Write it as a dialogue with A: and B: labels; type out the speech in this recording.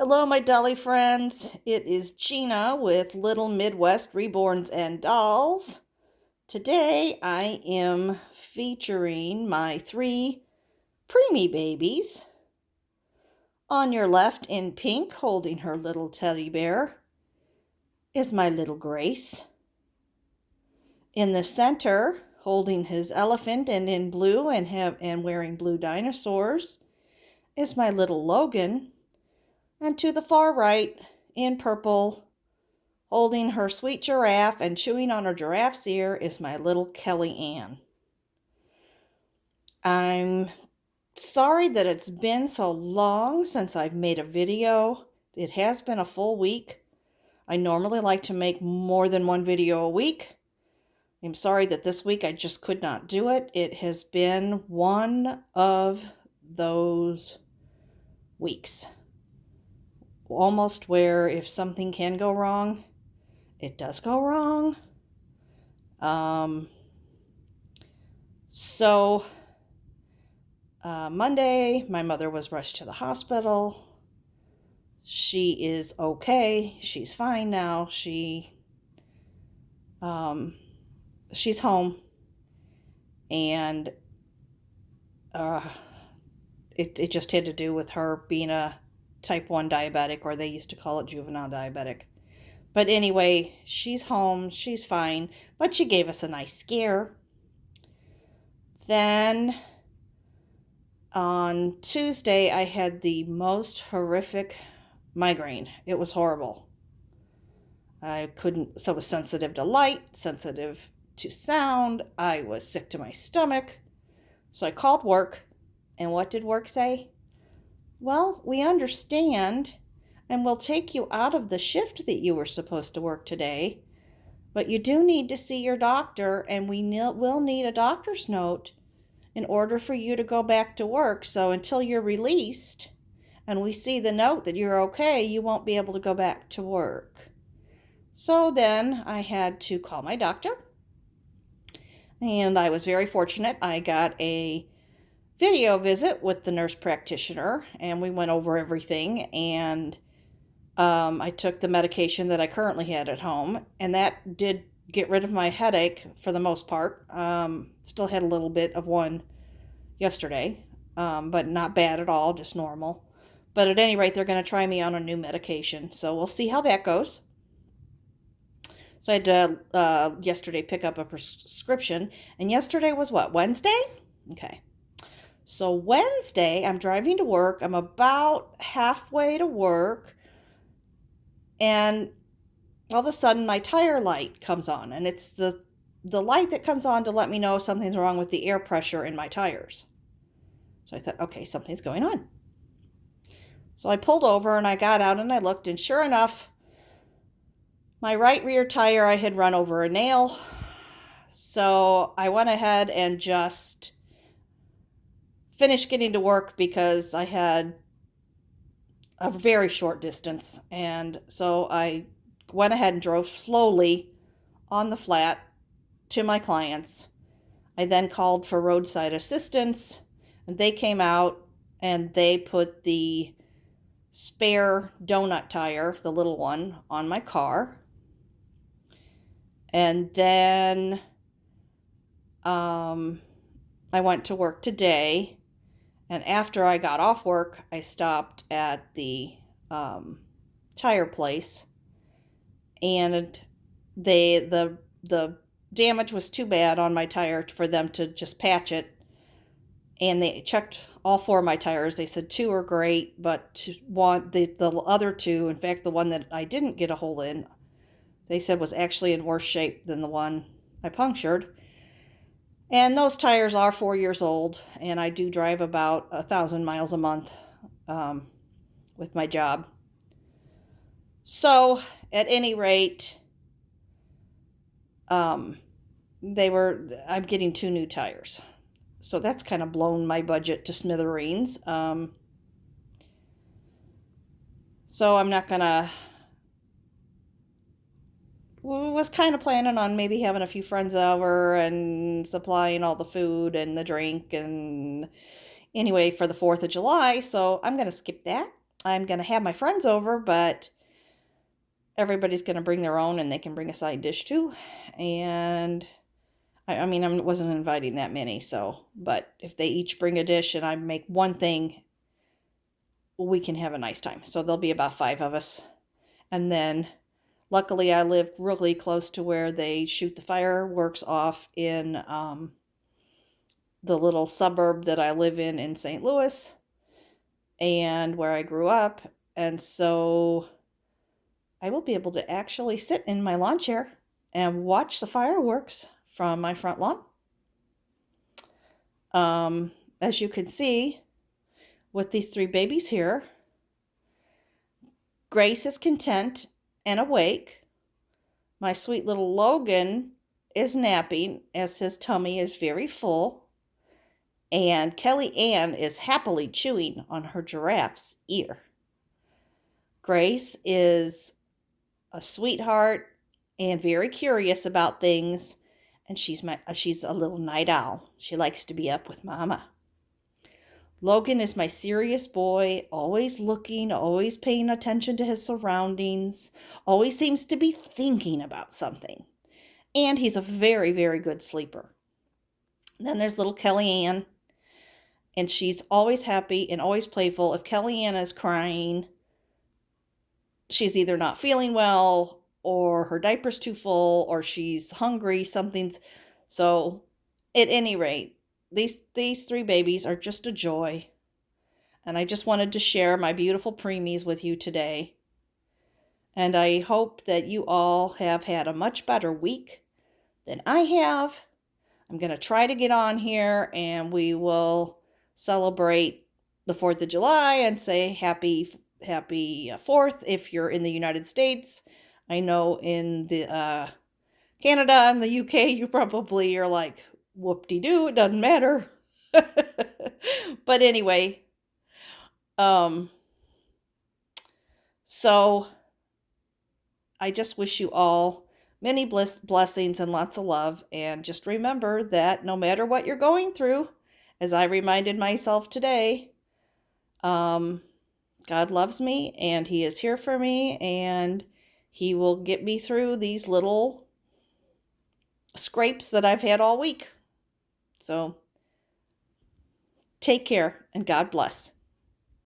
A: Hello, my dolly friends. It is Gina with Little Midwest Reborns and Dolls. Today I am featuring my three preemie babies. On your left, in pink, holding her little teddy bear, is my little Grace. In the center, holding his elephant and in blue and wearing blue dinosaurs, is my little Logan. And to the far right, in purple, holding her sweet giraffe and chewing on her giraffe's ear, is my little Kelly Ann. I'm sorry that it's been so long since I've made a video. It has been a full week. I normally like to make more than one video a week. I'm sorry that this week I just could not do it. It has been one of those weeks. Almost where if something can go wrong, it does go wrong. So Monday, my mother was rushed to the hospital. She is okay. She's fine now. She's home, and it just had to do with her being a type 1 diabetic, or they used to call it juvenile diabetic. But anyway, she's home, she's fine, but she gave us a nice scare. Then on Tuesday, I had the most horrific migraine. It was horrible. I was sensitive to light, sensitive to sound. I was sick to my stomach. So I called work, and what did work say? Well, we understand, and we'll take you out of the shift that you were supposed to work today, but you do need to see your doctor, and will need a doctor's note in order for you to go back to work. So until you're released and we see the note that you're okay, you won't be able to go back to work. So then I had to call my doctor, and I was very fortunate. I got a video visit with the nurse practitioner, and we went over everything, and I took the medication that I currently had at home, and that did get rid of my headache for the most part. Still had a little bit of one yesterday, but not bad at all, just normal. But at any rate, they're going to try me on a new medication, so we'll see how that goes. So I had to yesterday pick up a prescription, and yesterday was what, Wednesday? Okay. So Wednesday, I'm driving to work. I'm about halfway to work, and all of a sudden my tire light comes on, and it's the light that comes on to let me know something's wrong with the air pressure in my tires. So I thought, okay, something's going on. So I pulled over and I got out and I looked, and sure enough, my right rear tire, I had run over a nail. So I went ahead and just finished getting to work because I had a very short distance. And so I went ahead and drove slowly on the flat to my clients. I then called for roadside assistance, and they came out and they put the spare donut tire, the little one, on my car. And then I went to work today. And after I got off work, I stopped at the tire place, and the damage was too bad on my tire for them to just patch it. And they checked all four of my tires. They said two are great, but the other two, in fact, the one that I didn't get a hole in, they said was actually in worse shape than the one I punctured. And those tires are 4 years old, and I do drive about 1,000 miles a month with my job. So, at any rate, I'm getting 2 new tires. So that's kind of blown my budget to smithereens. So I'm not gonna was kind of planning on maybe having a few friends over and supplying all the food and the drink and anyway for the 4th of July, so I'm going to skip that. I'm going to have my friends over, but everybody's going to bring their own and they can bring a side dish too. And I mean, I wasn't inviting that many, so, but if they each bring a dish and I make one thing, we can have a nice time. So there'll be about 5 of us. And then luckily I live really close to where they shoot the fireworks off in the little suburb that I live in St. Louis and where I grew up. And so I will be able to actually sit in my lawn chair and watch the fireworks from my front lawn. As you can see, with these 3 babies here, Grace is content and awake. My sweet little Logan is napping as his tummy is very full. And Kelly Ann is happily chewing on her giraffe's ear. Grace is a sweetheart and very curious about things, and she's a little night owl. She likes to be up with Mama. Logan is my serious boy, always looking, always paying attention to his surroundings, always seems to be thinking about something. And he's a very, very good sleeper. Then there's little Kelly Ann, and she's always happy and always playful. If Kelly Ann is crying, she's either not feeling well or her diaper's too full or she's hungry, something's. So at any rate, these 3 babies are just a joy. And I just wanted to share my beautiful preemies with you today. And I hope that you all have had a much better week than I have. I'm going to try to get on here and we will celebrate the 4th of July and say happy 4th if you're in the United States. I know in the Canada and the UK, you probably are like, whoop-de-doo, it doesn't matter. But anyway, so I just wish you all many blessings and lots of love. And just remember that no matter what you're going through, as I reminded myself today, God loves me and He is here for me and He will get me through these little scrapes that I've had all week. So take care and God bless.